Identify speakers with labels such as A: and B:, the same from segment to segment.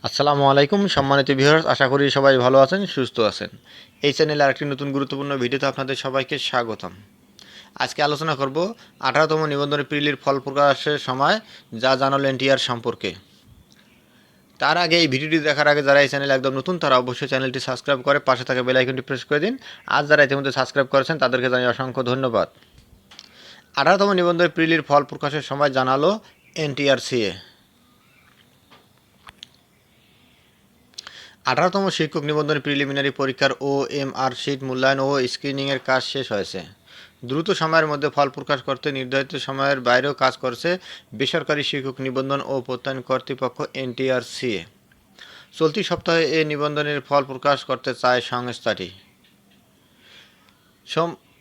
A: আসসালামু আলাইকুম সম্মানিত ভিউয়ার্স, আশা করি সবাই ভালো আছেন, সুস্থ আছেন। এই চ্যানেলে আরেকটি নতুন গুরুত্বপূর্ণ ভিডিওতে আপনাদের সবাইকে স্বাগতম। আজকে আলোচনা করব 18তম নিবন্ধন প্রিলির ফল প্রকাশের সময় যা জানালো এনটিআর সম্পর্কে। তার আগে এই ভিডিওটি দেখার আগে যারা এই চ্যানেলে একদম নতুন তারা অবশ্যই চ্যানেলটি সাবস্ক্রাইব করে পাশে থাকা বেল আইকনটি প্রেস করে দিন। আজ যারা ইতিমধ্যে সাবস্ক্রাইব করেছেন তাদেরকে জানাই অসংখ্য ধন্যবাদ। 18তম নিবন্ধন প্রিলির ফল প্রকাশের সময় জানালো এনটিআরসিএ। 18তম শিক্ষক নিবন্ধন প্রিলিমিনারি পরীক্ষার ওএমআর শিট মূল্যায়ন ও স্ক্রিনিংয়ের কাজ শেষ হয়েছে। দ্রুত সময়ের মধ্যে ফল প্রকাশ করতে নির্ধারিত সময়ের বাইরেও কাজ করছে বেসরকারি শিক্ষক নিবন্ধন ও প্রত্যয়ন কর্তৃপক্ষ এনটিআরসিএ। চলতি সপ্তাহে এ নিবন্ধনের ফল প্রকাশ করতে চায় সংস্থাটি।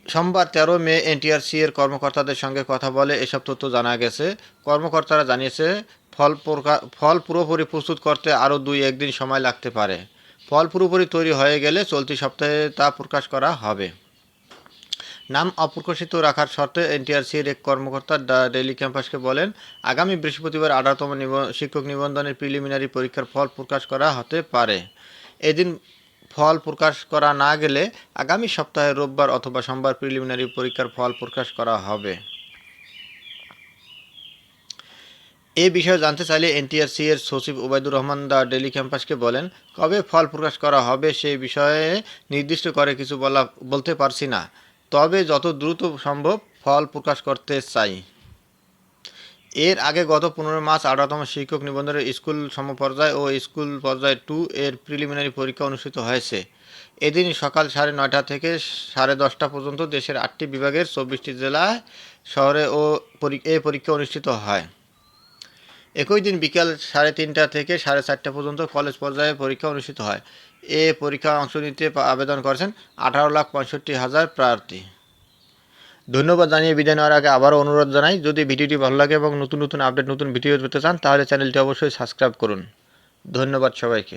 A: সোমবার 13 মে এনটিআরসি এর কর্মকর্তাদের সঙ্গে কথা বলে এসব তথ্য জানা গেছে। কর্মকর্তারা জানিয়েছে ফল পুরোপুরি প্রস্তুত করতে আরও 2-1 দিন সময় লাগতে পারে। ফল পুরোপুরি তৈরি হয়ে গেলে চলতি সপ্তাহে তা প্রকাশ করা হবে। নাম অপ্রকাশিত রাখার শর্তে এনটিআরসির এক কর্মকর্তা ডেইলি ক্যাম্পাসকে বলেন, আগামী বৃহস্পতিবার 18তম শিক্ষক নিবন্ধনের প্রিলিমিনারি পরীক্ষার ফল প্রকাশ করা হতে পারে। এদিন ফল প্রকাশ করা না গেলে আগামী সপ্তাহে রোববার অথবা সোমবার প্রিলিমিনারি পরীক্ষার ফল প্রকাশ করা হবে। এ বিষয়ে জানতে চাইলে এনটিআরসি এর সচিব ওবায়দুর রহমান ডেইলি ক্যাম্পাসকে বলেন, কবে ফল প্রকাশ করা হবে সেই বিষয়ে নির্দিষ্ট করে কিছু বলতে পারছি না, তবে যত দ্রুত সম্ভব ফল প্রকাশ করতে চাই। এর আগে গত 15 মার্চ 18তম শিক্ষক নিবন্ধনের স্কুল সমপর্যায় ও স্কুল পর্যায় 2 এর প্রিলিমিনারি পরীক্ষা অনুষ্ঠিত হয়েছে। এদিন সকাল 9:30 থেকে 10:30 পর্যন্ত দেশের 8টি বিভাগের 24টি জেলায় শহরে এ পরীক্ষা অনুষ্ঠিত হয়। একই দিন বিকেল 3:30 থেকে 4:30 পর্যন্ত কলেজ পর্যায়ে পরীক্ষা অনুষ্ঠিত হয়। এ পরীক্ষায় অংশ নিতে আবেদন করেছেন 18,65,000 প্রার্থী। ধন্যবাদ জানিয়ে বিদায় নেওয়ার আগে আবারও অনুরোধ জানাই, যদি ভিডিওটি ভালো লাগে এবং নতুন আপডেট নতুন ভিডিও পেতে চান তাহলে চ্যানেলটি অবশ্যই সাবস্ক্রাইব করুন। ধন্যবাদ সবাইকে।